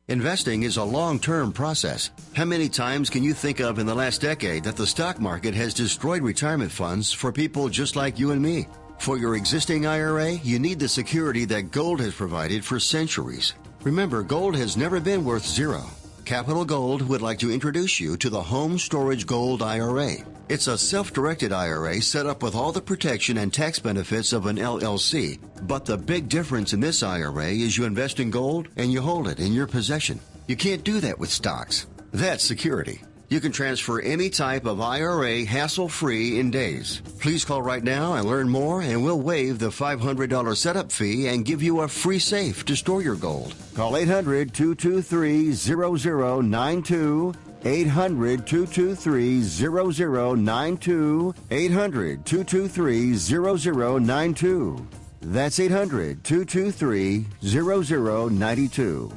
Investing is a long-term process. How many times can you think of in the last decade that the stock market has destroyed retirement funds for people just like you and me? For your existing IRA, you need the security that gold has provided for centuries. Remember, gold has never been worth zero. Capital Gold would like to introduce you to the Home Storage Gold IRA. It's a self-directed IRA set up with all the protection and tax benefits of an LLC. But the big difference in this IRA is you invest in gold and you hold it in your possession. You can't do that with stocks. That's security. You can transfer any type of IRA hassle-free in days. Please call right now and learn more, and we'll waive the $500 setup fee and give you a free safe to store your gold. Call 800-223-0092. 800-223-0092. 800-223-0092. That's 800-223-0092.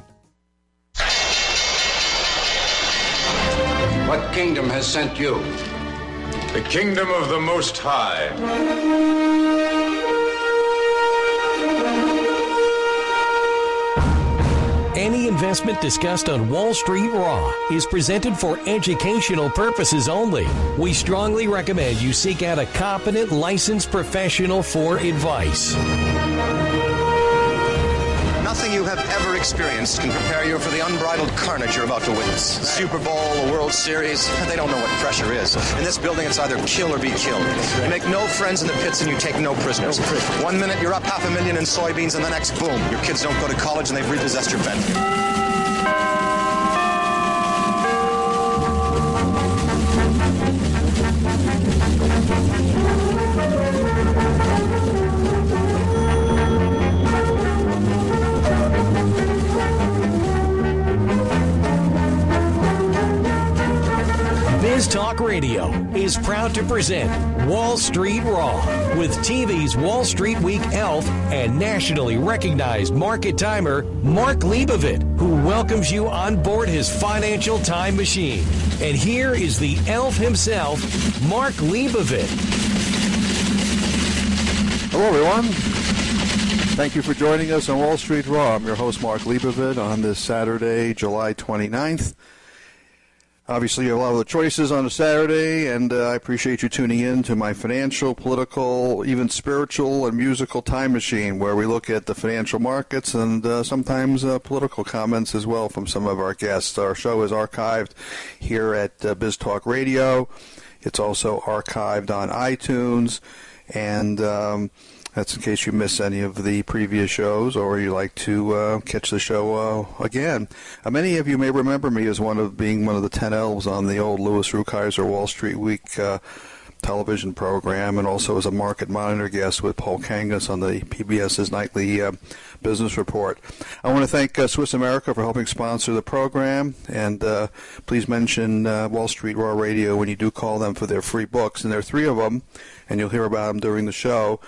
What kingdom has sent you? The kingdom of the Most High. Any investment discussed on Wall Street Raw is presented for educational purposes only. We strongly recommend you seek out a competent, licensed professional for advice. Nothing you have ever experienced can prepare you for the unbridled carnage you're about to witness. The Super Bowl, the World Series, they don't know what pressure is. In this building, it's either kill or be killed. You make no friends in the pits and you take no prisoners. 1 minute, you're up $500,000 in soybeans, and the next, boom, your kids don't go to college and they've repossessed your venue. Biztalk Radio is proud to present Wall Street Raw with TV's Wall Street Week elf and nationally recognized market timer Mark Leibovit, who welcomes you on board his financial time machine. And here is the elf himself, Mark Leibovit. Hello, everyone. Thank you for joining us on Wall Street Raw. I'm your host, Mark Leibovit, on this Saturday, July 29th. Obviously, you have a lot of the choices on a Saturday, and I appreciate you tuning in to my financial, political, even spiritual and musical time machine, where we look at the financial markets and sometimes political comments as well from some of our guests. Our show is archived here at Biztalk Radio. It's also archived on iTunes, and that's in case you miss any of the previous shows or you like to catch the show again. Many of you may remember me as being one of the 10 elves on the old Louis Rukeyser Wall Street Week television program, and also as a market monitor guest with Paul Kangas on the PBS's nightly business report. I want to thank Swiss America for helping sponsor the program, and please mention Wall Street Raw Radio when you do call them for their free books, and there are 3 of them, and you'll hear about them during the show.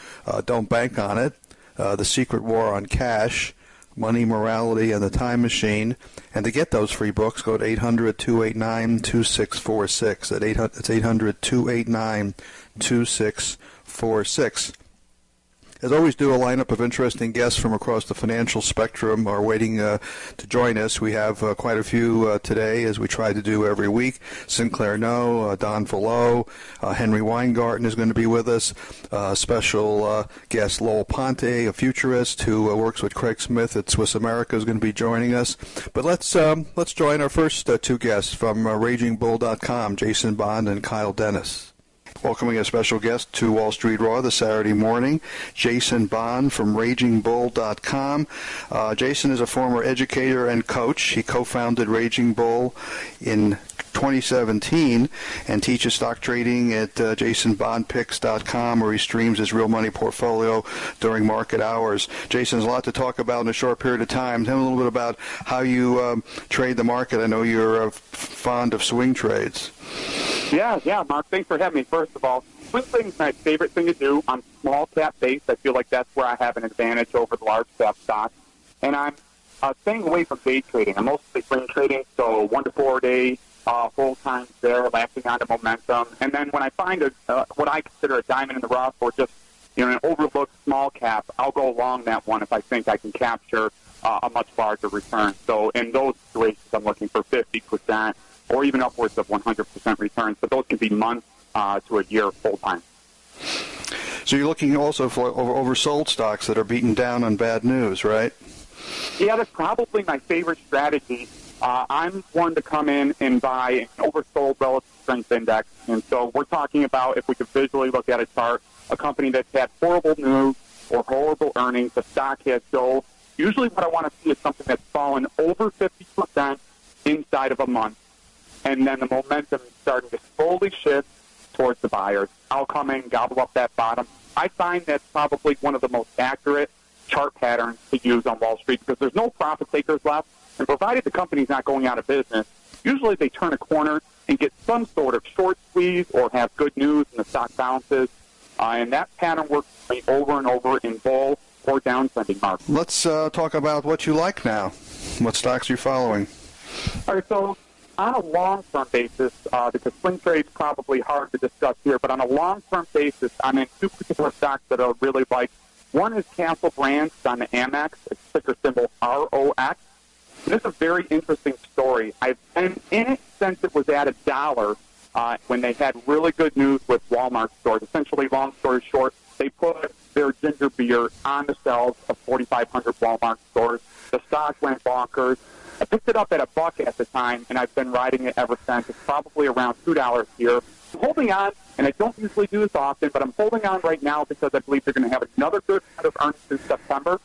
Don't Bank on It, The Secret War on Cash, Money, Morality, and the Time Machine. And to get those free books, go to 800-289-2646. It's 800-289-2646. As always, do a lineup of interesting guests from across the financial spectrum are waiting to join us. We have quite a few today, as we try to do every week. Sinclair No, Don Fallow, Henry Weingarten is going to be with us. Special guest Lowell Ponte, a futurist who works with Craig Smith at Swiss America, is going to be joining us. But let's join our first 2 guests from RagingBull.com, Jason Bond and Kyle Dennis. Welcoming a special guest to Wall Street Raw this Saturday morning, Jason Bond from RagingBull.com. Jason is a former educator and coach. He co-founded Raging Bull in 2017 and teaches stock trading at jasonbondpicks.com, where he streams his real money portfolio during market hours. Jason, there's a lot to talk about in a short period of time. Tell me a little bit about how you trade the market. I know you're fond of swing trades. Yeah, Mark, thanks for having me. First of all, swing trading is my favorite thing to do. I'm small cap based. I feel like that's where I have an advantage over the large cap stocks. And I'm staying away from day trading. I'm mostly swing trading, so 1 to 4 day whole times there, latching onto momentum. And then when I find what I consider a diamond in the rough or just an overlooked small cap, I'll go along that one if I think I can capture a much larger return. So in those situations, I'm looking for 50% or even upwards of 100% returns. But those can be months to a year full time. So you're looking also for oversold stocks that are beaten down on bad news, right? Yeah, that's probably my favorite strategy. I'm one to come in and buy an oversold relative strength index. And so we're talking about, if we could visually look at a chart, a company that's had horrible news or horrible earnings, the stock has sold. Usually what I want to see is something that's fallen over 50% inside of a month. And then the momentum is starting to slowly shift towards the buyers. I'll come in, gobble up that bottom. I find that's probably one of the most accurate chart patterns to use on Wall Street because there's no profit takers left. And provided the company's not going out of business, usually they turn a corner and get some sort of short squeeze or have good news and the stock bounces. And that pattern works for me over and over in bull or downtrending markets. Let's talk about what you like now. What stocks are you following? All right, so on a long-term basis, because swing trade's probably hard to discuss here, but on a long-term basis, I'm in two particular stocks that I really like. One is Castle Brands on the Amex. It's ticker symbol ROX. This is a very interesting story. I've been in it since it was at $1 when they had really good news with Walmart stores. Essentially, long story short, they put their ginger beer on the shelves of 4,500 Walmart stores. The stock went bonkers. I picked it up at $1 at the time, and I've been riding it ever since. It's probably around $2 here. I'm holding on, and I don't usually do this often, but I'm holding on right now because I believe they're going to have another good round of earnings in September.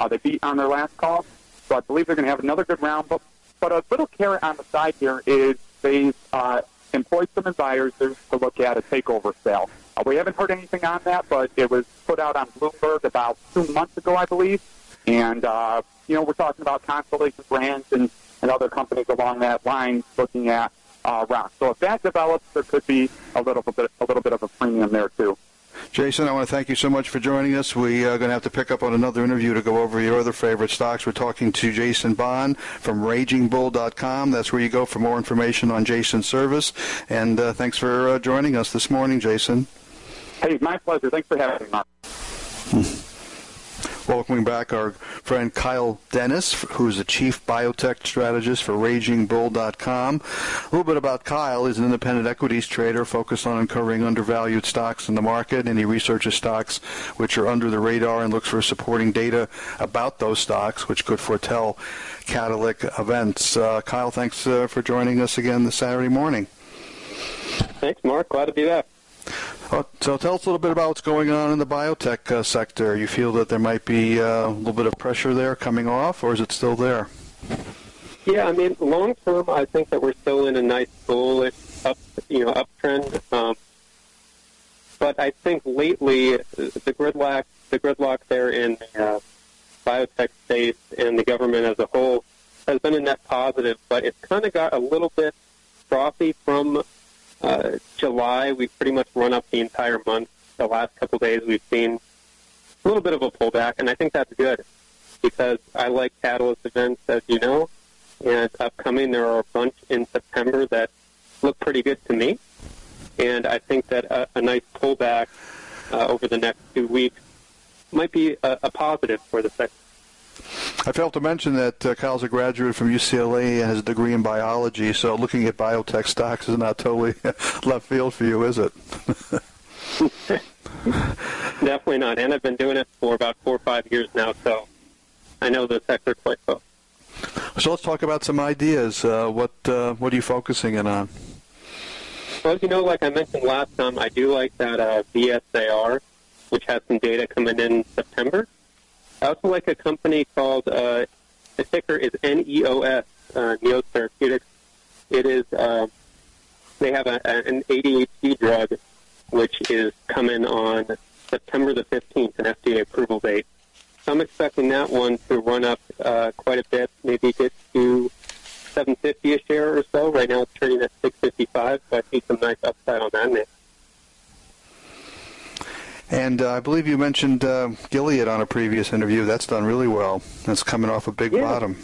They beat on their last call. So I believe they're going to have another good round. But a little carrot on the side here is they've employed some advisors to look at a takeover sale. We haven't heard anything on that, but it was put out on Bloomberg about 2 months ago, I believe. And, we're talking about Constellation Brands and other companies along that line looking at Rock. So if that develops, there could be a little bit of a premium there, too. Jason, I want to thank you so much for joining us. We are going to have to pick up on another interview to go over your other favorite stocks. We're talking to Jason Bond from RagingBull.com. That's where you go for more information on Jason's service. And thanks for joining us this morning, Jason. Hey, my pleasure. Thanks for having me, Mark. Welcoming back our friend Kyle Dennis, who's the Chief Biotech Strategist for RagingBull.com. A little bit about Kyle. He's an independent equities trader focused on uncovering undervalued stocks in the market, and he researches stocks which are under the radar and looks for supporting data about those stocks, which could foretell catalytic events. Kyle, thanks for joining us again this Saturday morning. Thanks, Mark. Glad to be back. So tell us a little bit about what's going on in the biotech sector. You feel that there might be a little bit of pressure there coming off, or is it still there? Yeah, I mean, long term, I think that we're still in a nice bullish uptrend. But I think lately the gridlock there in the biotech space and the government as a whole has been a net positive. But it's kind of got a little bit frothy from July. We've pretty much run up the entire month. The last couple of days we've seen a little bit of a pullback, and I think that's good because I like catalyst events, as you know, and upcoming there are a bunch in September that look pretty good to me, and I think that a nice pullback over the next 2 weeks might be a positive for the sector. I failed to mention that Kyle's a graduate from UCLA and has a degree in biology, so looking at biotech stocks is not totally left field for you, is it? Definitely not, and I've been doing it for about 4 or 5 years now, so I know the sector quite well. So let's talk about some ideas. What are you focusing in on? Well, as you know, like I mentioned last time, I do like that VSAR, which has some data coming in September. I also like a company called, the ticker is NEOS, Neos Therapeutics. It is, they have an ADHD drug, which is coming on September the 15th, an FDA approval date. So I'm expecting that one to run up quite a bit, maybe get to $7.50 a share or so. Right now it's trading at $6.55, so I see some nice upside on that name. And I believe you mentioned Gilead on a previous interview. That's done really well. That's coming off a big bottom.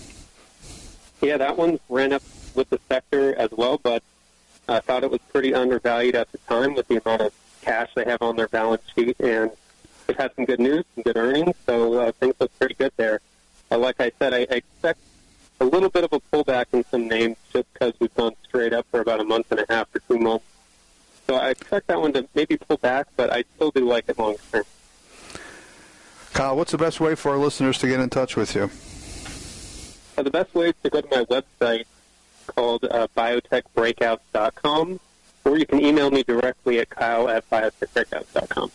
Yeah, that one ran up with the sector as well, but I thought it was pretty undervalued at the time with the amount of cash they have on their balance sheet, and they've had some good news, some good earnings, so things look pretty good there. like I said, I expect a little bit of a pullback in some names just because we've gone straight up for about a month and a half or 2 months. So I expect that one to maybe pull back, but I still do like it long term. Kyle, what's the best way for our listeners to get in touch with you? The best way is to go to my website called biotechbreakouts.com, or you can email me directly at kyle@biotechbreakouts.com.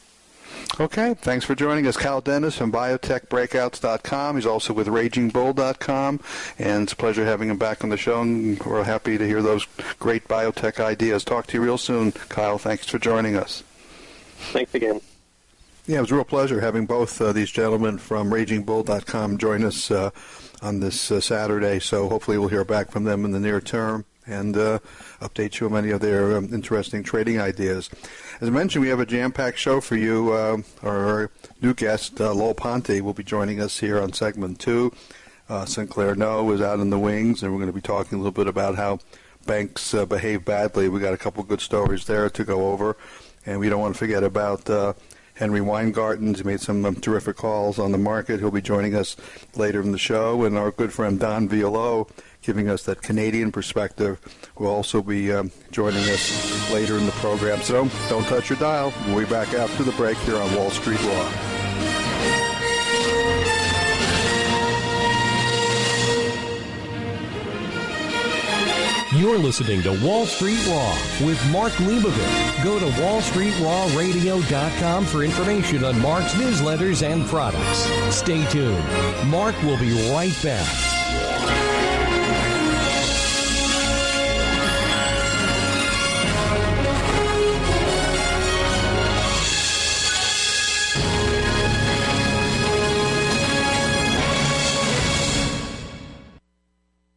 Okay, thanks for joining us. Kyle Dennis from biotechbreakouts.com. He's also with ragingbull.com, and it's a pleasure having him back on the show, and we're happy to hear those great biotech ideas. Talk to you real soon, Kyle. Thanks for joining us. Thanks again. Yeah, it was a real pleasure having both these gentlemen from ragingbull.com join us on this Saturday, so hopefully we'll hear back from them in the near term and update you on many of their interesting trading ideas. As I mentioned, we have a jam-packed show for you. Our new guest, Lowell Ponte, will be joining us here on segment 2. Sinclair No is out in the wings, and we're going to be talking a little bit about how banks behave badly. We got a couple good stories there to go over, and we don't want to forget about Henry Weingarten. He made some terrific calls on the market. He'll be joining us later in the show, and our good friend Don VIALOUX, giving us that Canadian perspective, will also be joining us later in the program. So don't touch your dial. We'll be back after the break here on Wall Street Raw. You're listening to Wall Street Raw with Mark Leibovit. Go to wallstreetrawradio.com for information on Mark's newsletters and products. Stay tuned. Mark will be right back.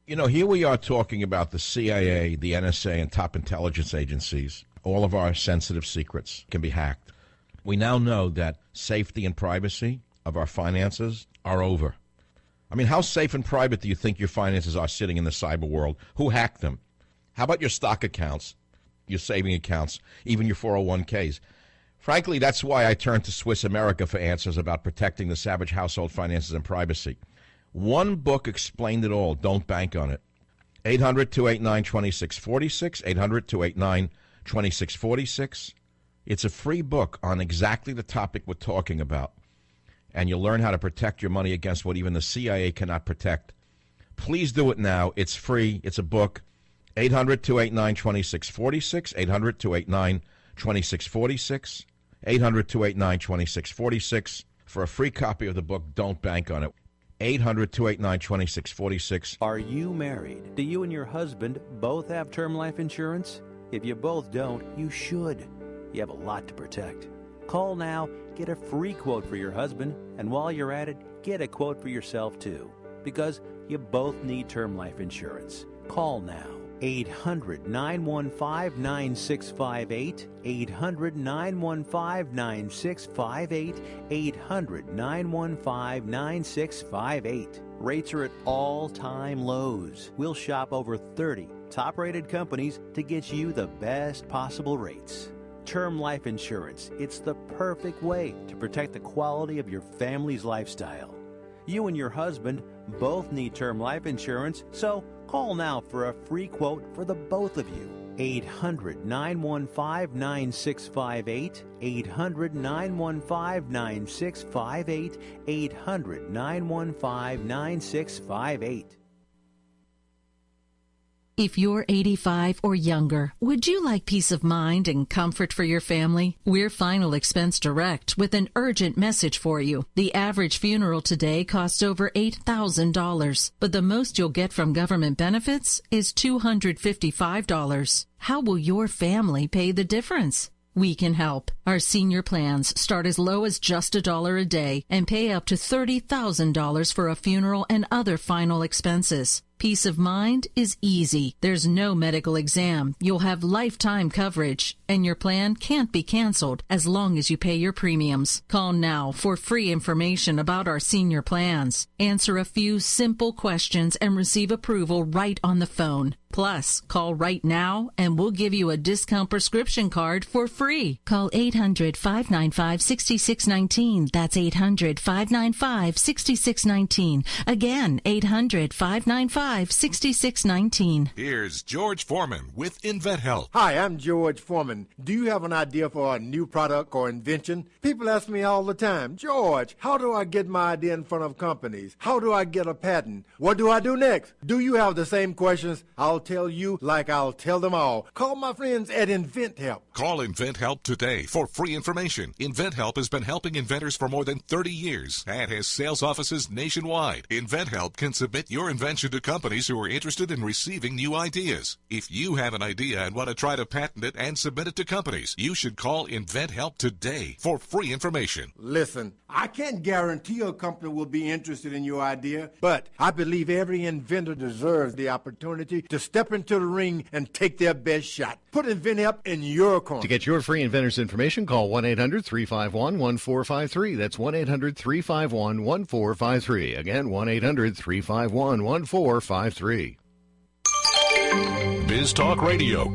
You know, here we are talking about the CIA, the NSA, and top intelligence agencies. All of our sensitive secrets can be hacked. We now know that safety and privacy of our finances are over. I mean, how safe and private do you think your finances are sitting in the cyber world? Who hacked them? How about your stock accounts, your saving accounts, even your 401ks? Frankly, that's why I turned to Swiss America for answers about protecting the savage household finances and privacy. One book explained it all. Don't bank on it. 800-289-2646, 800-289-2646. It's a free book on exactly the topic we're talking about. And you'll learn how to protect your money against what even the CIA cannot protect. Please do it now. It's free. It's a book. 800-289-2646, 800-289-2646, 800-289-2646 for a free copy of the book. Don't bank on it. 800-289-2646. Are you married? Do you and your husband both have term life insurance? If you both don't, you should. You have a lot to protect. Call now, get a free quote for your husband, and while you're at it, get a quote for yourself too. Because you both need term life insurance. Call now. 800-915-9658, 800-915-9658, 800-915-9658. Rates are at all-time lows. We'll shop over 30 top-rated companies to get you the best possible rates. Term life insurance, it's the perfect way to protect the quality of your family's lifestyle. You and your husband both need term life insurance, so call now for a free quote for the both of you. 800-915-9658, 800-915-9658, 800-915-9658. If you're 85 or younger, would you like peace of mind and comfort for your family? We're Final Expense Direct with an urgent message for you. The average funeral today costs over $8,000, but the most you'll get from government benefits is $255. How will your family pay the difference? We can help. Our senior plans start as low as just $1 a day and pay up to $30,000 for a funeral and other final expenses. Peace of mind is easy. There's no medical exam. You'll have lifetime coverage, and your plan can't be canceled as long as you pay your premiums. Call now for free information about our senior plans. Answer a few simple questions and receive approval right on the phone. Plus, call right now and we'll give you a discount prescription card for free. Call 800-595-6619. That's 800-595-6619. Again, 800-595-6619. Here's George Foreman with InventHelp. Hi, I'm George Foreman. Do you have an idea for a new product or invention? People ask me all the time, George, how do I get my idea in front of companies? How do I get a patent? What do I do next? Do you have the same questions? I'll tell you like I'll tell them all. Call my friends at InventHelp. Call InventHelp today for free information. InventHelp has been helping inventors for more than 30 years and has sales offices nationwide. InventHelp can submit your invention to companies who are interested in receiving new ideas. If you have an idea and want to try to patent it and submit it to companies, you should call InventHelp today for free information. Listen, I can't guarantee a company will be interested in your idea, but I believe every inventor deserves the opportunity to step into the ring and take their best shot. Put InventHelp in your corner. To get your free inventor's information, call 1-800-351-1453. That's 1-800-351-1453. Again, 1-800-351-1453. Biztalk Radio.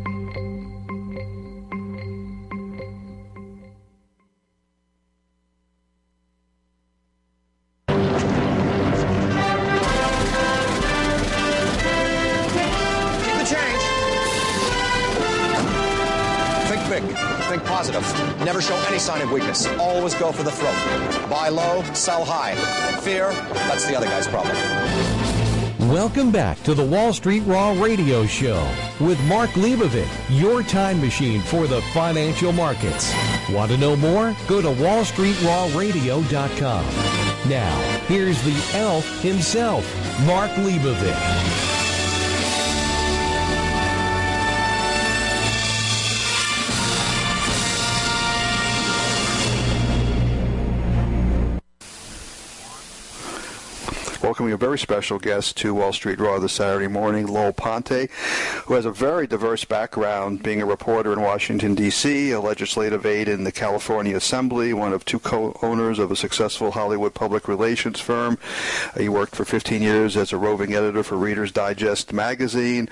Think positive. Never show any sign of weakness. Always go for the throat. Buy low, sell high. Fear, that's the other guy's problem. Welcome back to the Wall Street Raw Radio Show with Mark Leibovit, your time machine for the financial markets. Want to know more? Go to wallstreetrawradio.com. Now, here's the elf himself, Mark Leibovit. Welcoming a very special guest to Wall Street Raw this Saturday morning, Lowell Ponte, who has a very diverse background, being a reporter in Washington, D.C., a legislative aide in the California Assembly, one of two co-owners of a successful Hollywood public relations firm. He worked for 15 years as a roving editor for Reader's Digest magazine.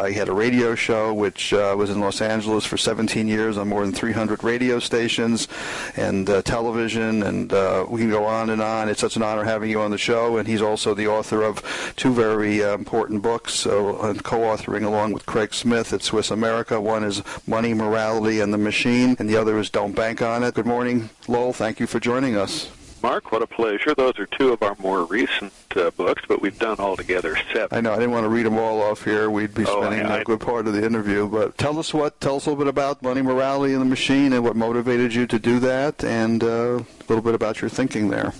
He had a radio show, which was in Los Angeles for 17 years on more than 300 radio stations and television, and we can go on and on. It's such an honor having you on the show, and he's also the author of two very important books, and co-authoring along with Craig Smith at Swiss America. One is Money, Morality, and the Machine, and the other is Don't Bank on It. Good morning, Lowell. Thank you for joining us. Mark, what a pleasure. Those are two of our more recent books, but we've done altogether 7. I know. I didn't want to read them all off here. We'd be spending a good part of the interview. But tell us a little bit about Money, Morality, and the Machine, and what motivated you to do that, and a little bit about your thinking there.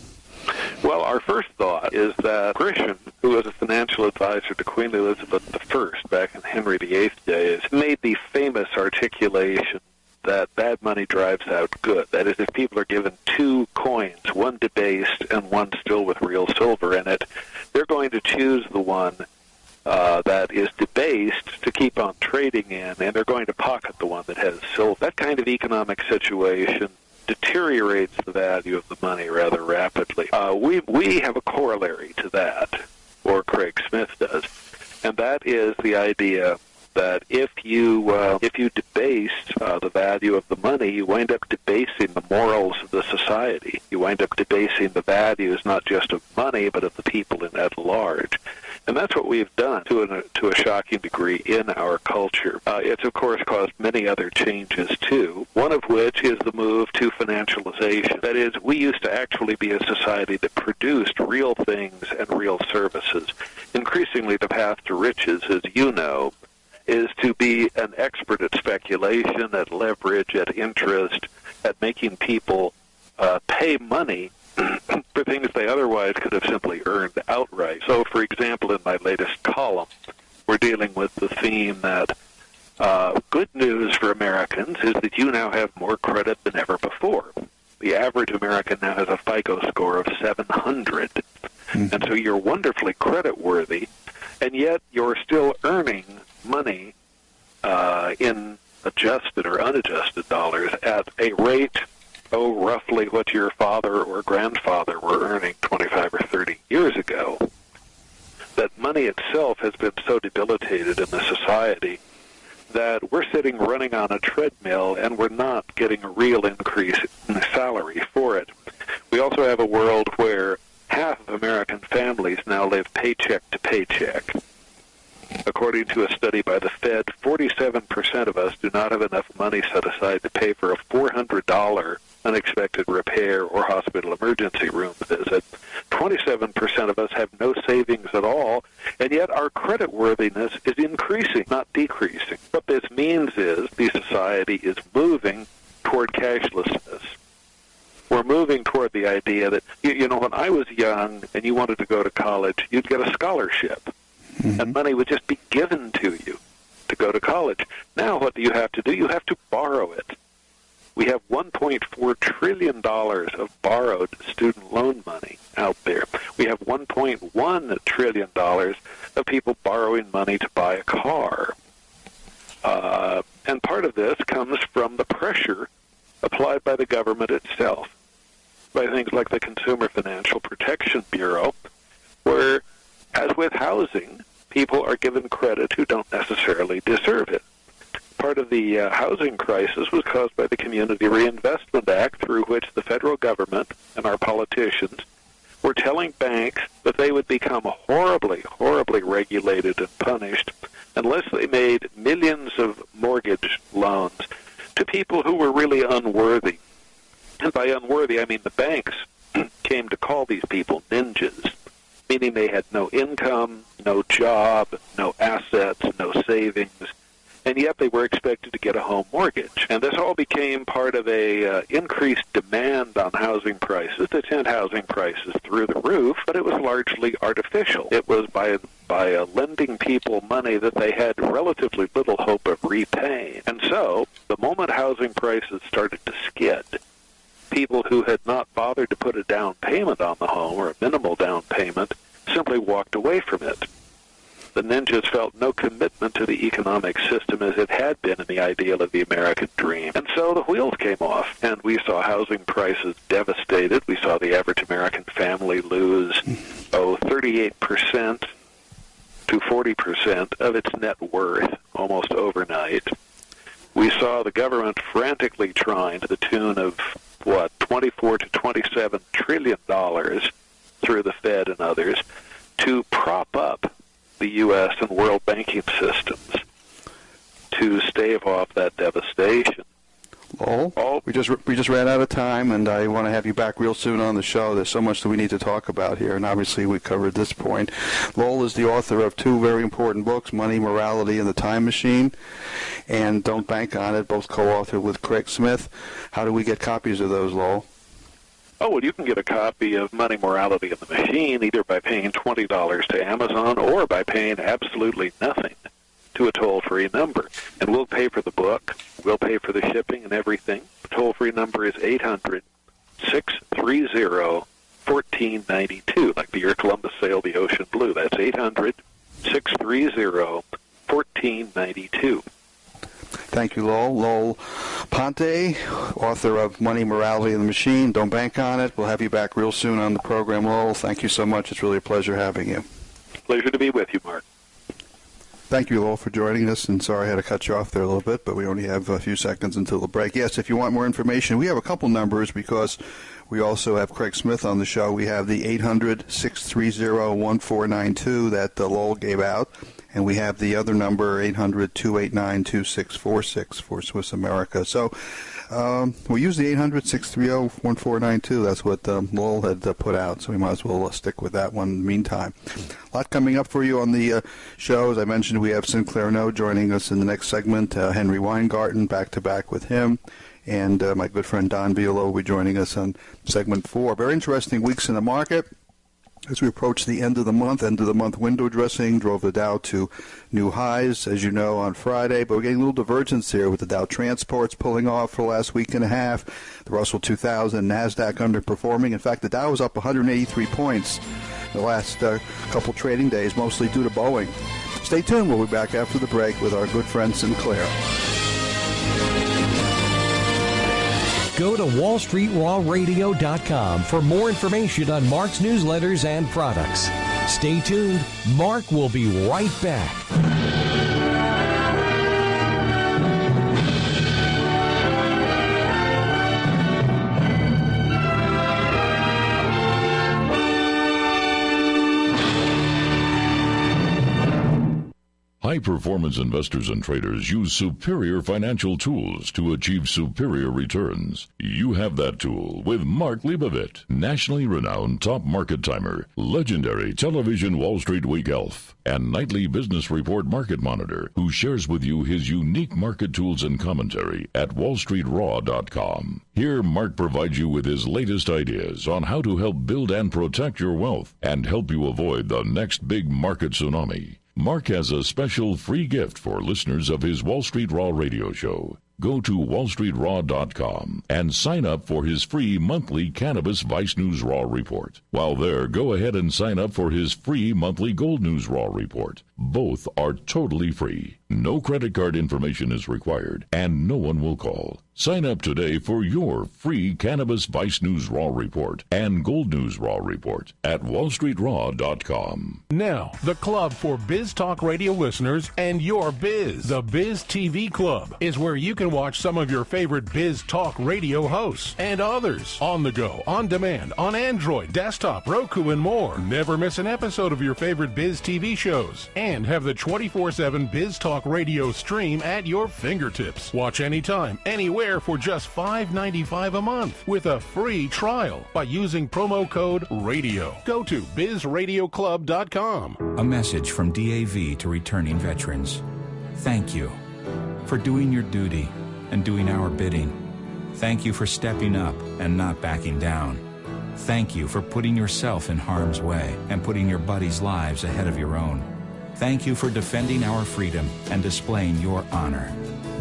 Well, our first thought is that Grisham, who was a financial advisor to Queen Elizabeth I back in Henry VIII days, made the famous articulation that bad money drives out good. That is, if people are given 2 coins, one debased and one still with real silver in it, they're going to choose the one that is debased to keep on trading in, and they're going to pocket the one that has silver. That kind of economic situation deteriorates the value of the money rather rapidly. We have a corollary to that, or Craig Smith does, and that is the idea that if you debase the value of the money, you wind up debasing the morals of the society. You wind up debasing the values not just of money, but of the people at large. And that's what we've done to a shocking degree in our culture. It's, of course, caused many other changes, too, one of which is the move to financialization. That is, we used to actually be a society that produced real things and real services. Increasingly, the path to riches, as you know, is to be an expert at speculation, at leverage, at interest, at making people pay money for things they otherwise could have simply earned outright. So, for example, in my latest column, we're dealing with the theme that good news for Americans is that you now have more credit than ever before. The average American now has a FICO score of 700, and so you're wonderfully creditworthy, and and yet you're still earning money in adjusted or unadjusted dollars at a rate, roughly what your father or grandfather were earning 25 or 30 years ago, that money itself has been so debilitated in the society that we're sitting running on a treadmill and we're not getting a real increase in salary for it. We also have a world where half of American families now live paycheck to paycheck. According to a study by the Fed, 47% of us do not have enough money set aside to pay for a $400 unexpected repair or hospital emergency room visit. 27% of us have no savings at all, and yet our creditworthiness is increasing, not decreasing. What this means is the society is moving toward cashlessness. We're moving toward the idea that, when I was young and you wanted to go to college, you'd get a scholarship. And money would just be given to you to go to college. Now what do you have to do? You have to borrow it. We have $1.4 trillion of borrowed student loan money out there. We have $1.1 trillion of people borrowing money to buy a car. And part of this comes from the pressure applied by the government itself, by things like the Consumer Financial Protection Bureau, where, as with housing, people are given credit who don't necessarily deserve it. Part of the housing crisis was caused by the Community Reinvestment Act, through which the federal government and our politicians were telling banks that they would become horribly, horribly regulated and punished unless they made millions of mortgage loans to people who were really unworthy. And by unworthy, I mean the banks came to call these people ninjas, meaning they had no income, no job, no assets, no savings, and yet they were expected to get a home mortgage. And this all became part of a increased demand on housing prices that sent housing prices through the roof, but it was largely artificial. It was by lending people money that they had relatively little hope of repaying. And so, the moment housing prices started to skid, people who had not bothered to put a down payment on the home, or a minimal down payment, simply walked away from it. The ninjas felt no commitment to the economic system as it had been in the ideal of the American dream. And so the wheels came off, and we saw housing prices devastated. We saw the average American family lose, 38% to 40% of its net worth almost overnight. We saw the government frantically trying, to the tune of, 24 to $27 trillion through the Fed and others, to prop up the U.S. and world banking systems to stave off that devastation. Lowell, we just ran out of time, and I want to have you back real soon on the show. There's so much that we need to talk about here, and obviously we covered this point. Lowell is the author of two very important books, Money, Morality, and the Time Machine, and Don't Bank on It, both co-authored with Craig Smith. How do we get copies of those, Lowell? Oh, well, you can get a copy of Money, Morality, and the Machine either by paying $20 to Amazon or by paying absolutely nothing to a toll-free number. And we'll pay for the book. We'll pay for the shipping and everything. The toll-free number is 800-630-1492, like the year Columbus sailed the ocean blue. That's 800-630-1492. Thank you, Lowell. Lowell Ponte, author of Money, Morality, and the Machine. Don't bank on it. We'll have you back real soon on the program, Lowell. Thank you so much. It's really a pleasure having you. Pleasure to be with you, Mark. Thank you, Lowell, for joining us, and sorry I had to cut you off there a little bit, but we only have a few seconds until the break. Yes, if you want more information, we have a couple numbers because we also have Craig Smith on the show. We have the 800-630-1492 that Lowell gave out, and we have the other number, 800-289-2646 for Swiss America. So we use the 800-630-1492. That's what Lowell had put out, so we might as well stick with that one in the meantime. A lot coming up for you on the show. As I mentioned, we have Sinclair No joining us in the next segment, Henry Weingarten, back-to-back with him. And my good friend Don Viola will be joining us on segment 4. Very interesting weeks in the market. As we approach the end of the month window dressing drove the Dow to new highs, as you know, on Friday. But we're getting a little divergence here with the Dow Transports pulling off for the last week and a half. The Russell 2000, NASDAQ underperforming. In fact, the Dow was up 183 points the last couple trading days, mostly due to Boeing. Stay tuned. We'll be back after the break with our good friend Sinclair. Go to WallStreetRawRadio.com for more information on Mark's newsletters and products. Stay tuned. Mark will be right back. High-performance investors and traders use superior financial tools to achieve superior returns. You have that tool with Mark Leibovit, nationally renowned top market timer, legendary television Wall Street Week elf, and nightly business report market monitor, who shares with you his unique market tools and commentary at wallstreetraw.com. Here, Mark provides you with his latest ideas on how to help build and protect your wealth and help you avoid the next big market tsunami. Mark has a special free gift for listeners of his Wall Street Raw radio show. Go to wallstreetraw.com and sign up for his free monthly Cannabis Vice News Raw report. While there, go ahead and sign up for his free monthly Gold News Raw report. Both are totally free. No credit card information is required, and no one will call. Sign up today for your free Cannabis Vice News Raw report and Gold News Raw report at wallstreetraw.com. Now, the club for Biztalk radio listeners and your biz. The Biz TV Club is where you can watch some of your favorite Biztalk radio hosts and others on the go, on demand, on Android, desktop, Roku, and more. Never miss an episode of your favorite Biz TV shows and have the 24/7 Biztalk radio stream at your fingertips. Watch anytime, anywhere for just $5.95 a month with a free trial by using promo code RADIO. Go to bizradioclub.com. A message from DAV to returning veterans. Thank you for doing your duty and doing our bidding. Thank you for stepping up and not backing down. Thank you for putting yourself in harm's way and putting your buddies' lives ahead of your own. Thank you for defending our freedom and displaying your honor.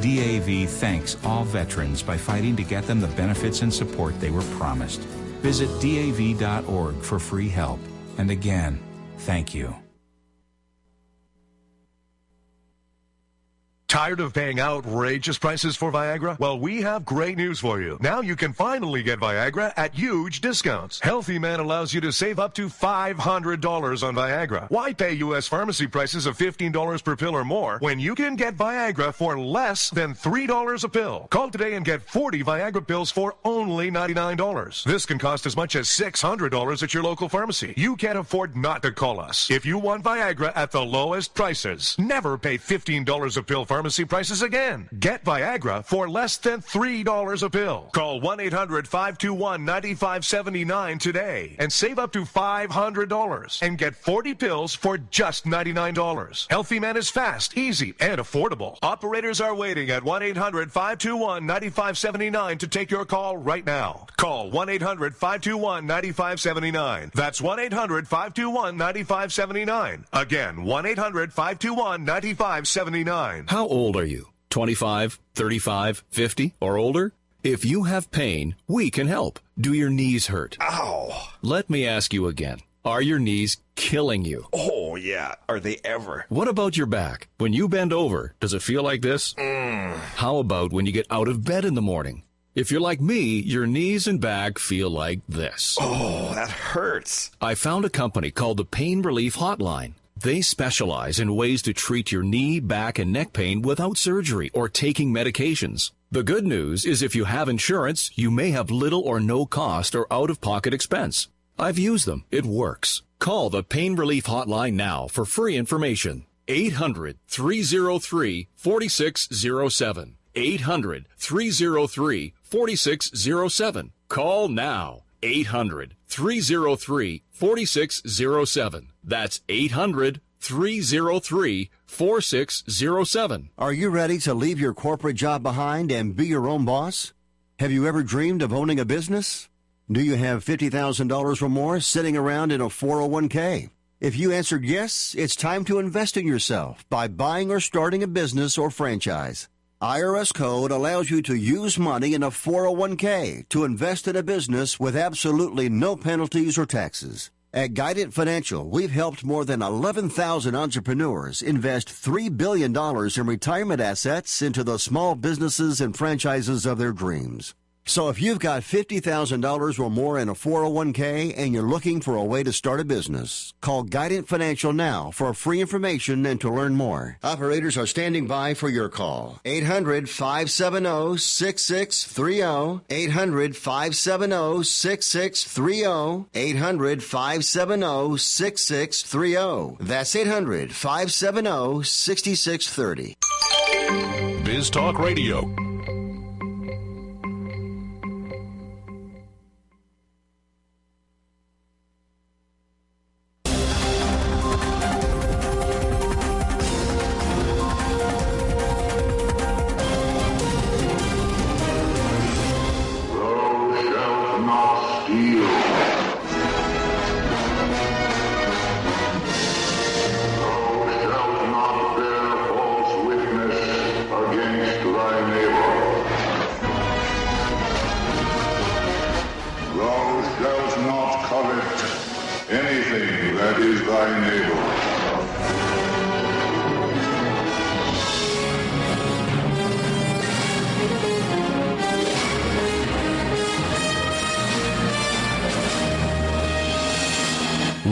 DAV thanks all veterans by fighting to get them the benefits and support they were promised. Visit DAV.org for free help. And again, thank you. Tired of paying outrageous prices for Viagra? Well, we have great news for you. Now you can finally get Viagra at huge discounts. Healthy Man allows you to save up to $500 on Viagra. Why pay U.S. pharmacy prices of $15 per pill or more when you can get Viagra for less than $3 a pill? Call today and get 40 Viagra pills for only $99. This can cost as much as $600 at your local pharmacy. You can't afford not to call us. If you want Viagra at the lowest prices, never pay $15 a pill pharmacy prices again. Get Viagra for less than $3 a pill. Call 1-800-521-9579 today and save up to $500 and get 40 pills for just $99. Healthy Man is fast, easy, and affordable. Operators are waiting at 1-800-521-9579 to take your call right now. Call 1-800-521-9579. That's 1-800-521-9579. Again, 1-800-521-9579. How old are you? 25, 35, 50, or older? If you have pain, we can help. Do your knees hurt? Ow! Let me ask you again. Are your knees killing you? Oh, yeah. Are they ever? What about your back? When you bend over, does it feel like this? How about when you get out of bed in the morning? If you're like me, your knees and back feel like this. Oh, that hurts. I found a company called the Pain Relief Hotline. They specialize in ways to treat your knee, back, and neck pain without surgery or taking medications. The good news is if you have insurance, you may have little or no cost or out-of-pocket expense. I've used them. It works. Call the Pain Relief Hotline now for free information. 800-303-4607. 800-303-4607. Call now. 800-303-4607. That's 800-303-4607. Are you ready to leave your corporate job behind and be your own boss? Have you ever dreamed of owning a business? Do you have $50,000 or more sitting around in a 401k? If you answered yes, it's time to invest in yourself by buying or starting a business or franchise. IRS code allows you to use money in a 401k to invest in a business with absolutely no penalties or taxes. At Guidant Financial, we've helped more than 11,000 entrepreneurs invest $3 billion in retirement assets into the small businesses and franchises of their dreams. So if you've got $50,000 or more in a 401k and you're looking for a way to start a business, call Guidant Financial now for free information and to learn more. Operators are standing by for your call. 800-570-6630. 800-570-6630. 800-570-6630. That's 800-570-6630. Biztalk Radio.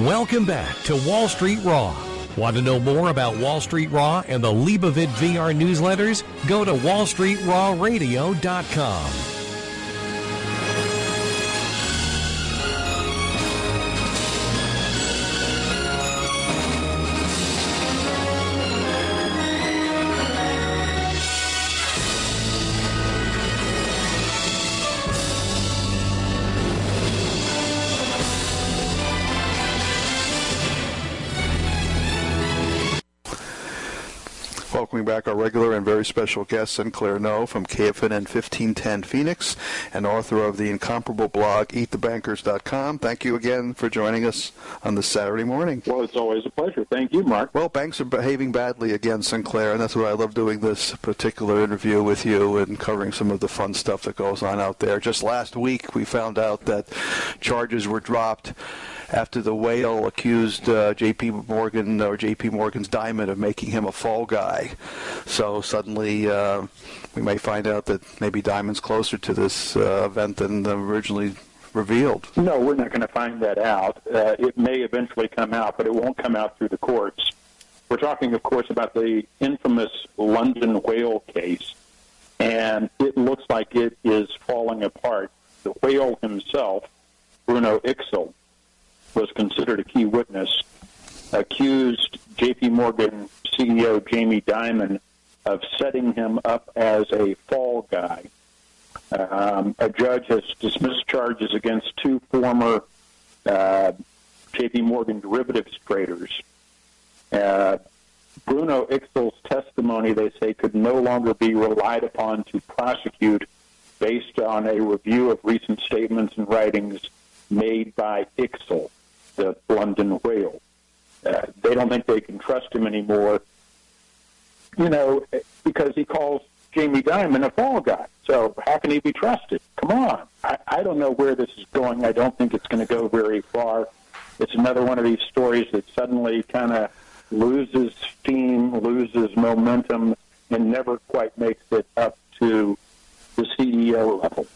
Welcome back to Wall Street Raw. Want to know more about Wall Street Raw and the Leibovit VR newsletters? Go to wallstreetrawradio.com. Welcoming back our regular and very special guest, Sinclair No from KFNN 1510 Phoenix, and author of the incomparable blog, EatTheBankers.com. Thank you again for joining us on this Saturday morning. Well, it's always a pleasure. Thank you, Mark. Well, banks are behaving badly again, Sinclair, and that's why I love doing this particular interview with you and covering some of the fun stuff that goes on out there. Just last week, we found out that charges were dropped after the whale accused J.P. Morgan or J.P. Morgan's Diamond of making him a fall guy. So suddenly we may find out that maybe Diamond's closer to this event than originally revealed. No, we're not going to find that out. It may eventually come out, but it won't come out through the courts. We're talking, of course, about the infamous London whale case, and it looks like it is falling apart. The whale himself, Bruno Ixel, was considered a key witness, accused J.P. Morgan CEO Jamie Dimon of setting him up as a fall guy. A judge has dismissed charges against two former J.P. Morgan derivatives traders. Bruno Ixel's testimony, they say, could no longer be relied upon to prosecute based on a review of recent statements and writings made by Ixel, the London whale. They don't think they can trust him anymore, because he calls Jamie Dimon a fall guy. So how can he be trusted? Come on. I don't know where this is going. I don't think it's going to go very far. It's another one of these stories that suddenly kind of loses steam, loses momentum, and never quite makes it up to the CEO level.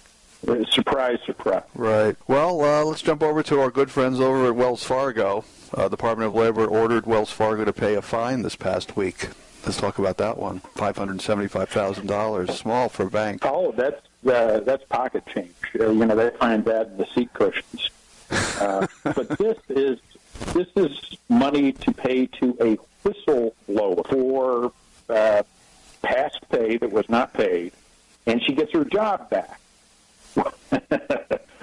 Surprise, surprise. Right. Well, let's jump over to our good friends over at Wells Fargo. Department of Labor ordered Wells Fargo to pay a fine this past week. Let's talk about that one. $575,000, small for a bank. Oh, that's pocket change. They find that in the seat cushions. But this is money to pay to a whistleblower for past pay that was not paid, and she gets her job back.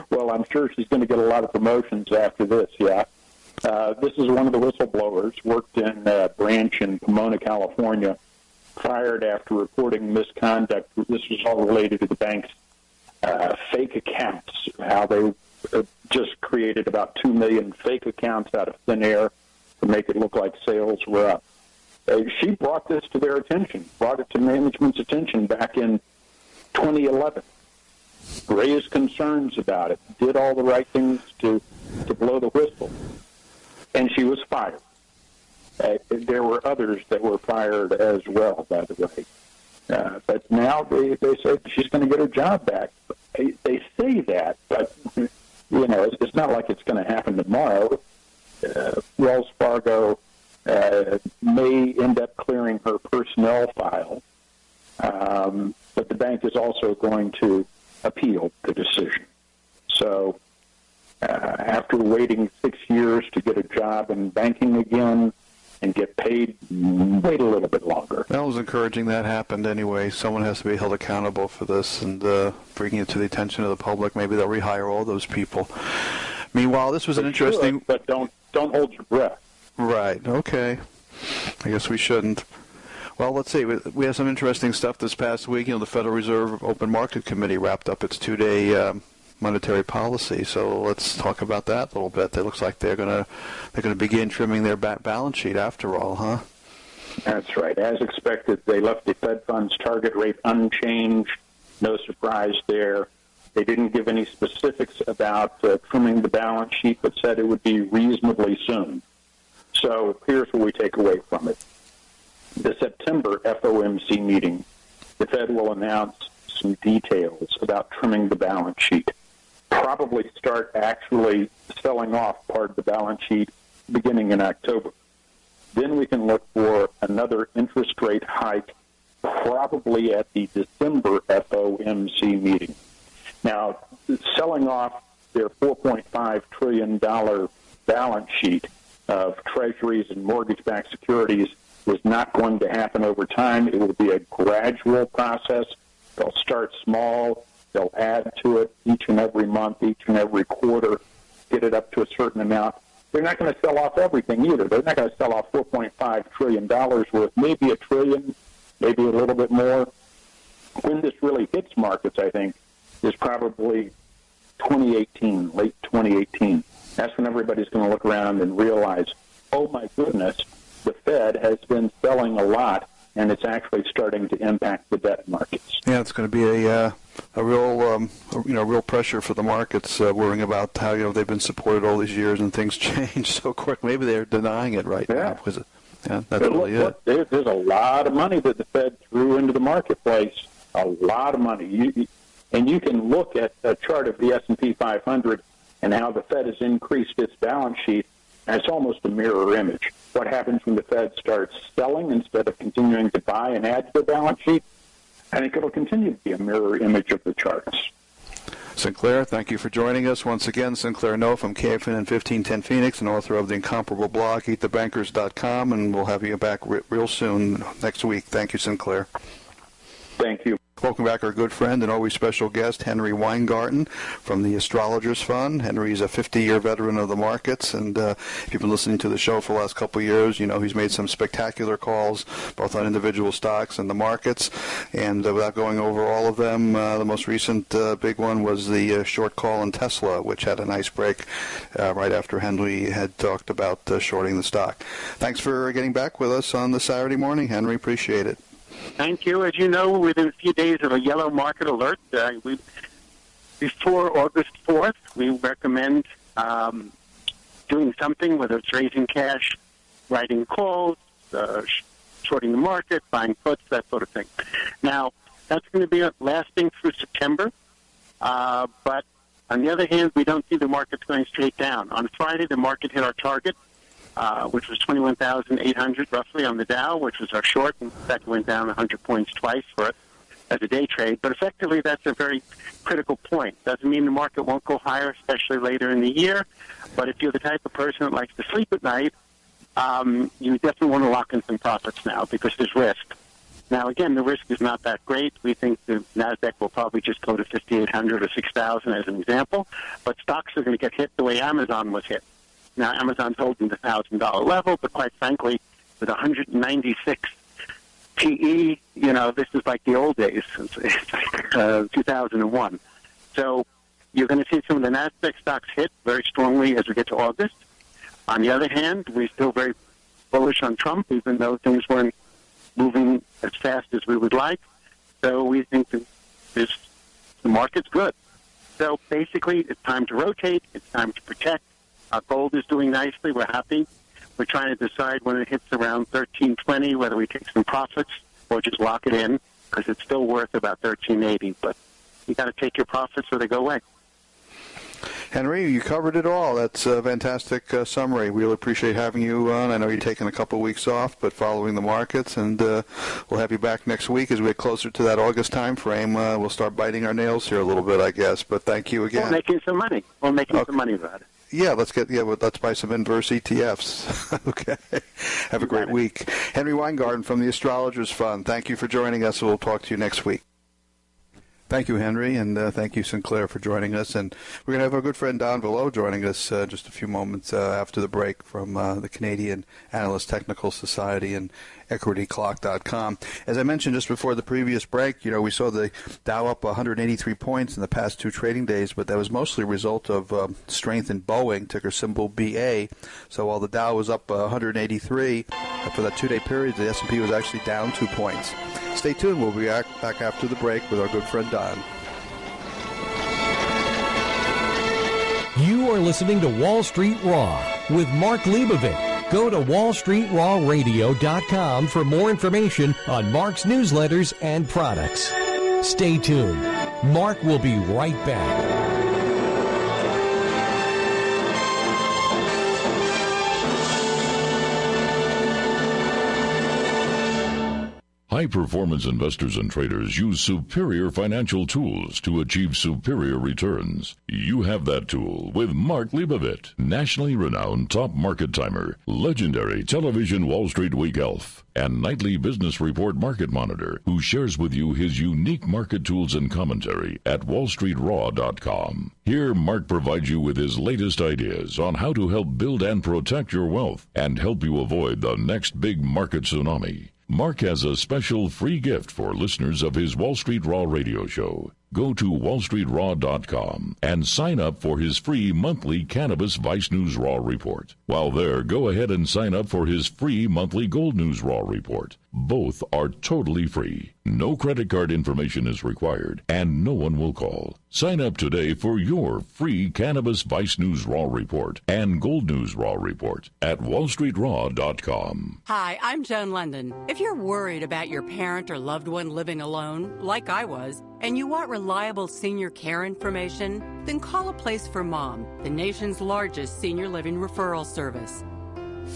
Well, I'm sure she's going to get a lot of promotions after this, yeah. This is one of the whistleblowers, worked in a branch in Pomona, California, fired after reporting misconduct. This was all related to the bank's fake accounts, how they just created about 2 million fake accounts out of thin air to make it look like sales were up. She brought this to their attention, brought it to management's attention back in 2011. Raised concerns about it, did all the right things to blow the whistle. and she was fired. There were others that were fired as well, by the way. But now they say she's going to get her job back. They say that, but it's not like it's going to happen tomorrow. Wells Fargo may end up clearing her personnel file, but the bank is also going to appeal the decision. So after waiting 6 years to get a job in banking again and get paid, wait a little bit longer. That was encouraging that happened anyway. Someone has to be held accountable for this and bringing it to the attention of the public. Maybe they'll rehire all those people. Meanwhile, this was an interesting... But don't hold your breath. Right, okay. I guess we shouldn't. Well, let's see. We had some interesting stuff this past week. The Federal Reserve Open Market Committee wrapped up its two-day monetary policy. So let's talk about that a little bit. It looks like they're going to begin trimming their balance sheet after all, huh? That's right. As expected, they left the Fed funds target rate unchanged. No surprise there. They didn't give any specifics about trimming the balance sheet, but said it would be reasonably soon. So here's what we take away from it. The September FOMC meeting, the Fed will announce some details about trimming the balance sheet. Probably start actually selling off part of the balance sheet beginning in October. Then we can look for another interest rate hike probably at the December FOMC meeting. Now, selling off their $4.5 trillion balance sheet of treasuries and mortgage-backed securities is not going to happen over time. It will be a gradual process. They'll start small. They'll add to it each and every month, each and every quarter, get it up to a certain amount. They're not going to sell off everything either. They're not going to sell off $4.5 trillion worth, maybe $1 trillion, maybe a little bit more. When this really hits markets, I think, is probably 2018, late 2018. That's when everybody's going to look around and realize, oh, my goodness, the Fed has been selling a lot, and it's actually starting to impact the debt markets. Yeah, it's going to be a real pressure for the markets, worrying about how they've been supported all these years and things change so quick. Maybe they're denying it right now. That's really it. There's a lot of money that the Fed threw into the marketplace. A lot of money. And you can look at a chart of the S&P 500 and how the Fed has increased its balance sheet, and it's almost a mirror image. What happens when the Fed starts selling instead of continuing to buy and add to the balance sheet? I think it'll continue to be a mirror image of the charts. Sinclair, thank you for joining us once again. Sinclair No from KFN and 1510 Phoenix, and author of the incomparable blog, EatTheBankers.com, and we'll have you back real soon next week. Thank you, Sinclair. Thank you. Welcome back our good friend and always special guest, Henry Weingarten from the Astrologers Fund. Henry's a 50-year veteran of the markets, and if you've been listening to the show for the last couple of years, he's made some spectacular calls, both on individual stocks and the markets. And without going over all of them, the most recent big one was the short call on Tesla, which had a nice break right after Henry had talked about shorting the stock. Thanks for getting back with us on the Saturday morning, Henry. Appreciate it. Thank you. As you know, within a few days of a yellow market alert, before August 4th, we recommend doing something, whether it's raising cash, writing calls, shorting the market, buying puts, that sort of thing. Now, that's going to be lasting through September, but on the other hand, we don't see the markets going straight down. On Friday, the market hit our target, which was 21,800 roughly on the Dow, which was our short. In fact, it went down 100 points twice for it as a day trade. But effectively, that's a very critical point. Doesn't mean the market won't go higher, especially later in the year. But if you're the type of person that likes to sleep at night, you definitely want to lock in some profits now because there's risk. Now, again, the risk is not that great. We think the NASDAQ will probably just go to 5,800 or 6,000 as an example. But stocks are going to get hit the way Amazon was hit. Now, Amazon's holding the $1,000 level, but quite frankly, with 196 PE, this is like the old days. It's like 2001. So you're going to see some of the NASDAQ stocks hit very strongly as we get to August. On the other hand, we're still very bullish on Trump, even though things weren't moving as fast as we would like. So we think that the market's good. So basically, it's time to rotate. It's time to protect. Gold is doing nicely. We're happy. We're trying to decide when it hits around 13.20 whether we take some profits or just lock it in, because it's still worth about 13.80. But you got to take your profits or they go away. Henry, you covered it all. That's a fantastic summary. We really appreciate having you on. I know you're taking a couple of weeks off, but following the markets, and we'll have you back next week as we get closer to that August time frame. We'll start biting our nails here a little bit, I guess. But thank you again. We're making some money. We're making some money about it. Yeah, let's buy some inverse ETFs. Okay. Have a great week. Henry Weingarten from the Astrologers Fund. Thank you for joining us. We'll talk to you next week. Thank you, Henry, and thank you, Sinclair, for joining us. And we're going to have our good friend Don Velo joining us just a few moments after the break from the Canadian Analyst Technical Society and EquityClock.com. As I mentioned just before the previous break, we saw the Dow up 183 points in the past 2 trading days, but that was mostly a result of strength in Boeing, ticker symbol BA. So while the Dow was up 183 for that 2-day period, the S&P was actually down 2 points. Stay tuned. We'll be back after the break with our good friend Don. You are listening to Wall Street Raw with Mark Leibovit. Go to wallstreetrawradio.com for more information on Mark's newsletters and products. Stay tuned. Mark will be right back. High-performance investors and traders use superior financial tools to achieve superior returns. You have that tool with Mark Leibovit, nationally renowned top market timer, legendary television Wall Street Week elf, and nightly business report market monitor, who shares with you his unique market tools and commentary at wallstreetraw.com. Here, Mark provides you with his latest ideas on how to help build and protect your wealth and help you avoid the next big market tsunami. Mark has a special free gift for listeners of his Wall Street Raw radio show. Go to wallstreetraw.com and sign up for his free monthly Cannabis Vice News Raw report. While there, go ahead and sign up for his free monthly Gold News Raw report. Both are totally free. No credit card information is required, and no one will call. Sign up today for your free Cannabis Vice News Raw report and Gold News Raw report at wallstreetraw.com. Hi, I'm Joan London. If you're worried about your parent or loved one living alone, like I was, and you want reliable senior care information, then call A Place for Mom, the nation's largest senior living referral service.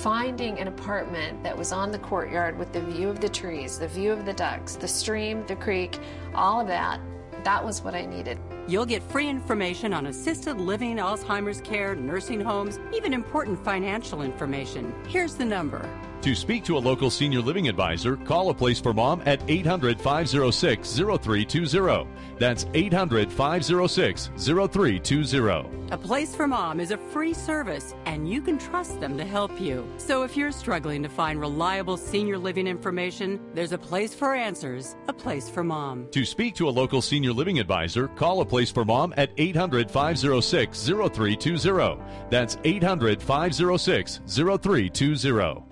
Finding an apartment that was on the courtyard with the view of the trees, the view of the ducks, the stream, the creek, all of that, that was what I needed. You'll get free information on assisted living, Alzheimer's care, nursing homes, even important financial information. Here's the number. To speak to a local senior living advisor, call A Place for Mom at 800-506-0320. That's 800-506-0320. A Place for Mom is a free service, and you can trust them to help you. So if you're struggling to find reliable senior living information, there's a place for answers, A Place for Mom. To speak to a local senior living advisor, call A Place for Mom at 800-506-0320. That's 800-506-0320.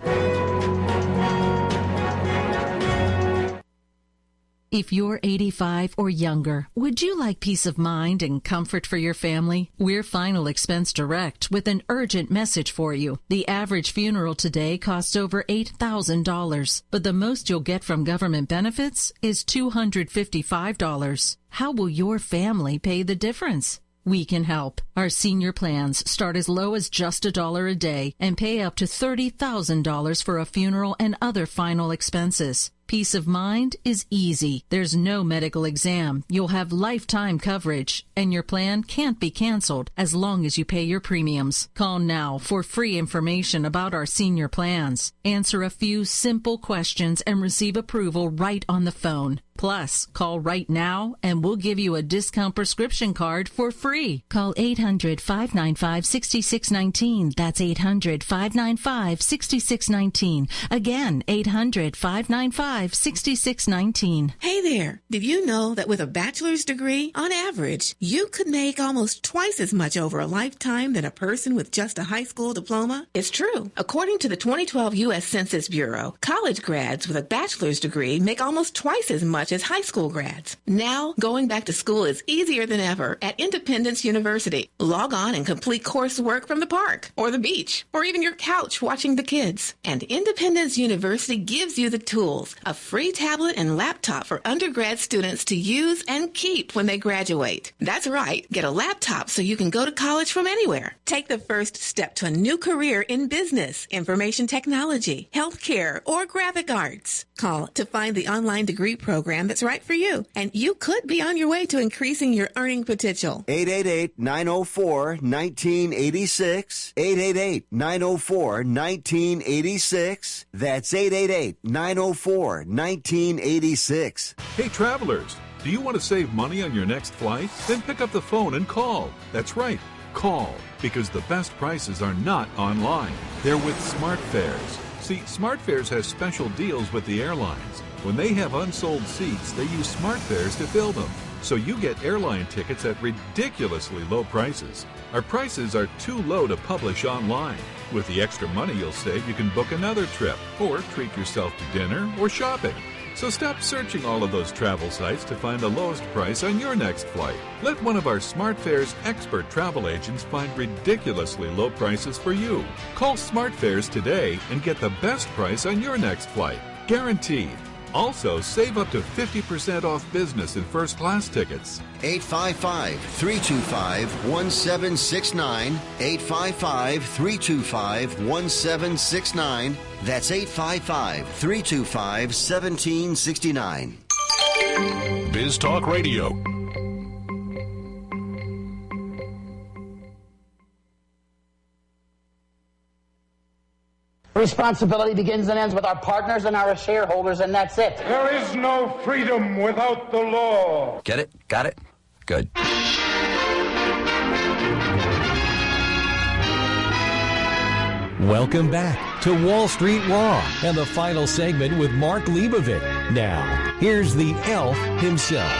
If you're 85 or younger, would you like peace of mind and comfort for your family? We're Final Expense Direct with an urgent message for you. The average funeral today costs over $8,000, but the most you'll get from government benefits is $255. How will your family pay the difference? We can help. Our senior plans start as low as just $1 a day and pay up to $30,000 for a funeral and other final expenses. Peace of mind is easy. There's no medical exam. You'll have lifetime coverage, and your plan can't be canceled as long as you pay your premiums. Call now for free information about our senior plans. Answer a few simple questions and receive approval right on the phone. Plus, call right now and we'll give you a discount prescription card for free. Call 800-595-6619. That's 800-595-6619. Again, 800-595-6619. Hey there. Did you know that with a bachelor's degree, on average, you could make almost twice as much over a lifetime than a person with just a high school diploma? It's true. According to the 2012 U.S. Census Bureau, college grads with a bachelor's degree make almost twice as much as high school grads. Now, going back to school is easier than ever at Independence University. Log on and complete coursework from the park or the beach or even your couch watching the kids. And Independence University gives you the tools, a free tablet and laptop for undergrad students to use and keep when they graduate. That's right. Get a laptop so you can go to college from anywhere. Take the first step to a new career in business, information technology, healthcare, or graphic arts. Call to find the online degree program that's right for you, and you could be on your way to increasing your earning potential. 888-904-1986. 888-904-1986. That's 888-904-1986. Hey, travelers, do you want to save money on your next flight? Then pick up the phone and call. That's right, call, because the best prices are not online. They're with SmartFares. See, SmartFares has special deals with the airlines. When they have unsold seats, they use SmartFares to fill them. So you get airline tickets at ridiculously low prices. Our prices are too low to publish online. With the extra money you'll save, you can book another trip or treat yourself to dinner or shopping. So stop searching all of those travel sites to find the lowest price on your next flight. Let one of our SmartFares expert travel agents find ridiculously low prices for you. Call SmartFares today and get the best price on your next flight. Guaranteed. Also, save up to 50% off business and first class tickets. 855-325-1769. 855-325-1769. That's 855-325-1769. Biztalk Radio. Responsibility begins and ends with our partners and our shareholders, and that's it. There is no freedom without the law. Get it? Got it? Good. Welcome back to Wall Street Raw and the final segment with Mark Leibovit. Now, here's the elf himself.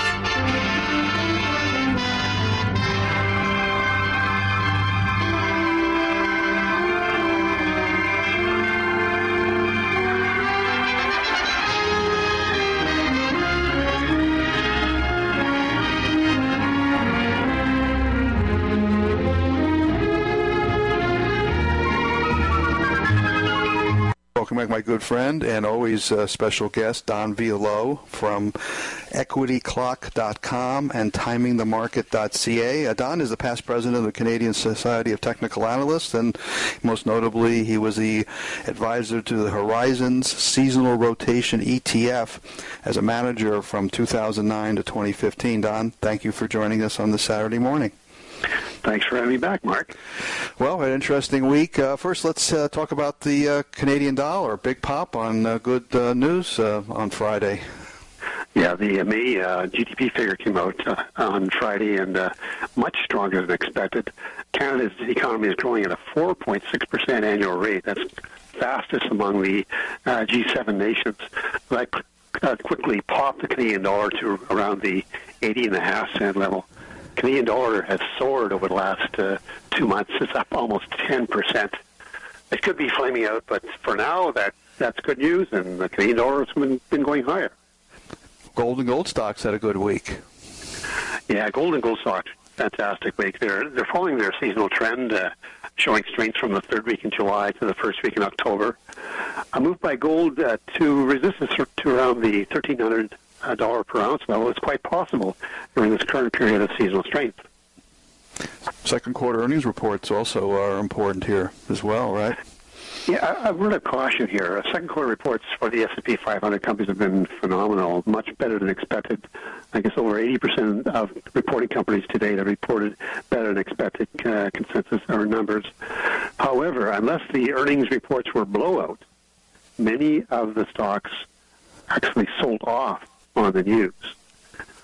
Welcome back, my good friend and always special guest, Don Villalobos from EquityClock.com and TimingTheMarket.ca. Don is the past president of the Canadian Society of Technical Analysts, and most notably, he was the advisor to the Horizons Seasonal Rotation ETF as a manager from 2009 to 2015. Don, thank you for joining us on this Saturday morning. Thanks for having me back, Mark. Well, an interesting week. First, let's talk about the Canadian dollar. Big pop on good news on Friday. Yeah, the May GDP figure came out on Friday and much stronger than expected. Canada's economy is growing at a 4.6% annual rate. That's fastest among the G7 nations. That quickly popped the Canadian dollar to around the 80.5 cent level. Canadian dollar has soared over the last 2 months. It's up almost 10%. It could be flaming out, but for now, that's good news, and the Canadian dollar has been going higher. Gold and gold stocks had a good week. Yeah, gold and gold stocks, fantastic week. They're following their seasonal trend, showing strength from the third week in July to the first week in October. A move by gold to resistance to around the $1,300 per ounce level is quite possible during this current period of seasonal strength. Second quarter earnings reports also are important here as well, right? Yeah, a word of caution here. Second quarter reports for the S&P 500 companies have been phenomenal, much better than expected. I guess over 80% of reporting companies to date have reported better than expected consensus or numbers. However, unless the earnings reports were blowout, many of the stocks actually sold off on the news.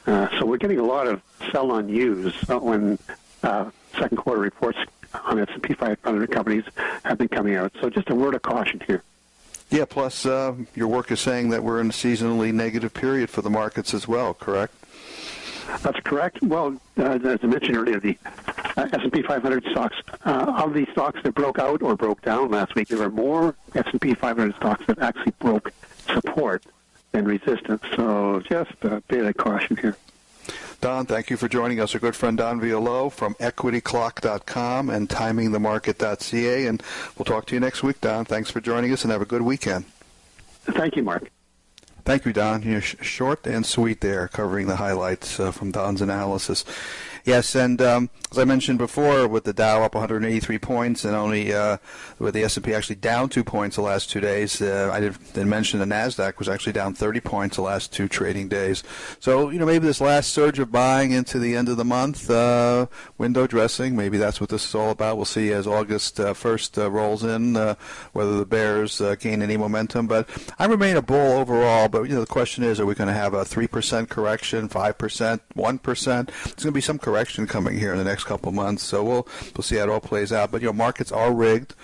So we're getting a lot of sell-on news when second quarter reports on S&P 500 companies have been coming out. So just a word of caution here. Yeah, plus your work is saying that we're in a seasonally negative period for the markets as well, correct? That's correct. Well, as I mentioned earlier, the S&P 500 stocks, of the stocks that broke out or broke down last week, there were more S&P 500 stocks that actually broke support and resistance. So just a bit of caution here. Don, thank you for joining us. Our good friend Don VIALOUX from EquityClock.com and TimingTheMarket.ca. And we'll talk to you next week, Don. Thanks for joining us, and have a good weekend. Thank you, Mark. Thank you, Don. You're short and sweet there, covering the highlights from Don's analysis. Yes, and as I mentioned before, with the Dow up 183 points and only with the S&P actually down 2 points the last 2 days, I didn't mention the NASDAQ was actually down 30 points the last 2 trading days. So, maybe this last surge of buying into the end of the month, window dressing, maybe that's what this is all about. We'll see as August 1st rolls in, whether the bears gain any momentum. But I remain a bull overall, but the question is, are we going to have a 3% correction, 5%, 1%? There's going to be some correction coming here in the next couple of months, so we'll see how it all plays out. But markets are rigged.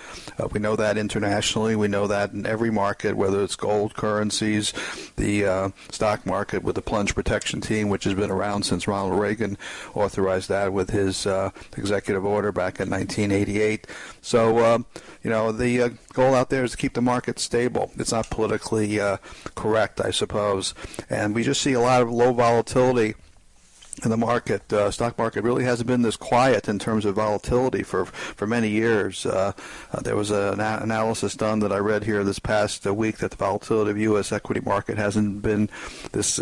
We know that internationally. We know that in every market, whether it's gold, currencies, the stock market with the plunge protection team, which has been around since Ronald Reagan authorized that with his executive order back in 1988. So the goal out there is to keep the market stable. It's not politically correct, I suppose, and we just see a lot of low volatility in the market. Stock market really hasn't been this quiet in terms of volatility for many years. There was an analysis done that I read here this past week that the volatility of U.S. equity market hasn't been this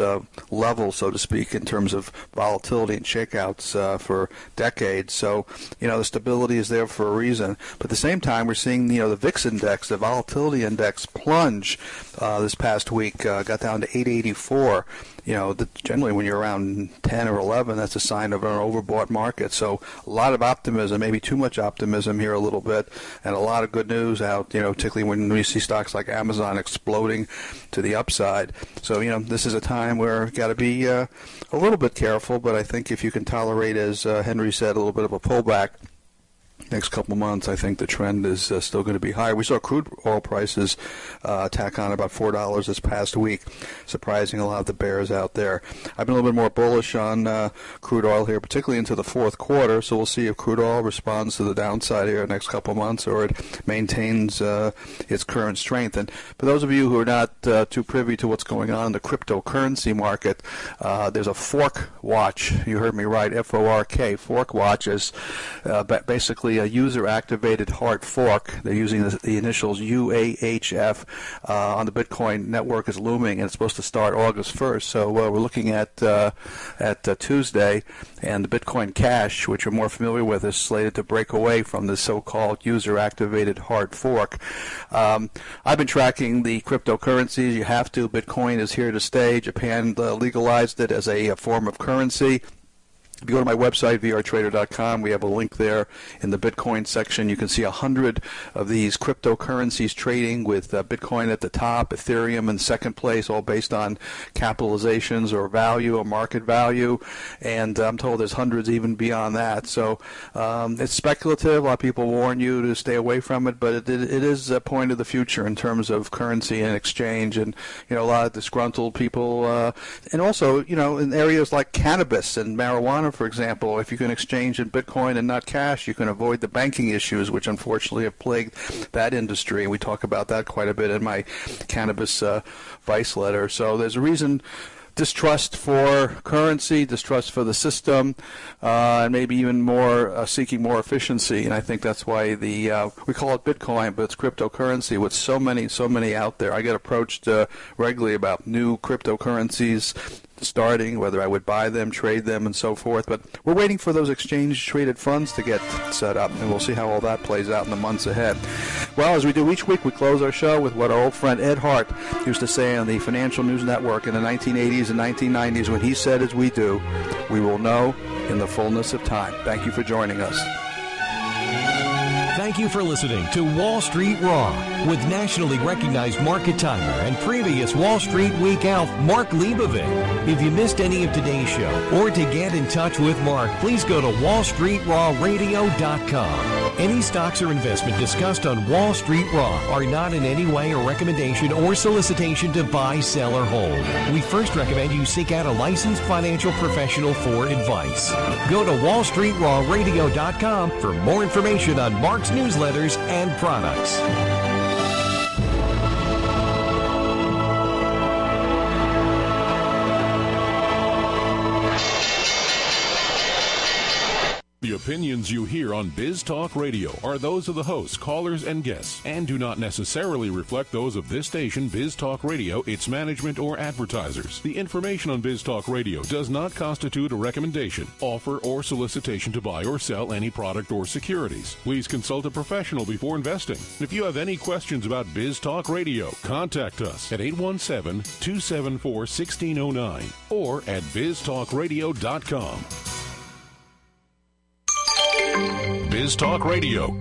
level, so to speak, in terms of volatility and shakeouts for decades. So, the stability is there for a reason. But at the same time, we're seeing, the VIX index, the volatility index, plunge this past week, got down to 884. Generally when you're around 10 or 11, that's a sign of an overbought market. So a lot of optimism, maybe too much optimism here a little bit, and a lot of good news out, particularly when we see stocks like Amazon exploding to the upside. So, this is a time where you've got to be a little bit careful, but I think if you can tolerate, as Henry said, a little bit of a pullback, next couple of months, I think the trend is still going to be higher. We saw crude oil prices tack on about $4 this past week, surprising a lot of the bears out there. I've been a little bit more bullish on crude oil here, particularly into the fourth quarter, so we'll see if crude oil responds to the downside here next couple of months or it maintains its current strength. And for those of you who are not too privy to what's going on in the cryptocurrency market, there's a fork watch. You heard me right, F-O-R-K. Fork watch is basically a user-activated hard fork. They're using the initials UAHF on the Bitcoin network is looming, and it's supposed to start August 1st. So we're looking at Tuesday, and the Bitcoin Cash, which we're more familiar with, is slated to break away from the so-called user-activated hard fork. I've been tracking the cryptocurrencies. You have to. Bitcoin is here to stay. Japan legalized it as a form of currency. If you go to my website, vrtrader.com, we have a link there in the Bitcoin section. You can see 100 of these cryptocurrencies trading with Bitcoin at the top, Ethereum in second place, all based on capitalizations or value or market value. And I'm told there's hundreds even beyond that. So it's speculative. A lot of people warn you to stay away from it, but it is a point of the future in terms of currency and exchange. And, a lot of disgruntled people. And also, in areas like cannabis and marijuana, for example, if you can exchange in Bitcoin and not cash, you can avoid the banking issues, which unfortunately have plagued that industry. And we talk about that quite a bit in my cannabis vice letter. So there's a reason. Distrust for currency, distrust for the system, and maybe even more seeking more efficiency. And I think that's why we call it Bitcoin, but it's cryptocurrency with so many out there. I get approached regularly about new cryptocurrencies starting, whether I would buy them, trade them, and so forth. But we're waiting for those exchange-traded funds to get set up, and we'll see how all that plays out in the months ahead. Well, as we do each week, we close our show with what our old friend Ed Hart used to say on the Financial News Network in the 1980s and 1990s when he said, as we do, we will know in the fullness of time. Thank you for joining us. Thank you for listening to Wall Street Raw with nationally recognized market timer and previous Wall Street Week Elf, Mark Leibovit. If you missed any of today's show or to get in touch with Mark, please go to wallstreetrawradio.com. Any stocks or investment discussed on Wall Street Raw are not in any way a recommendation or solicitation to buy, sell, or hold. We first recommend you seek out a licensed financial professional for advice. Go to wallstreetrawradio.com for more information on Mark's newsletters and products. opinions you hear on Biztalk Radio are those of the hosts, callers, and guests, and do not necessarily reflect those of this station, Biztalk Radio, its management, or advertisers. The information on Biztalk Radio does not constitute a recommendation, offer, or solicitation to buy or sell any product or securities. Please consult a professional before investing. If you have any questions about Biztalk Radio, contact us at 817-274-1609 or at biztalkradio.com. Biztalk Radio,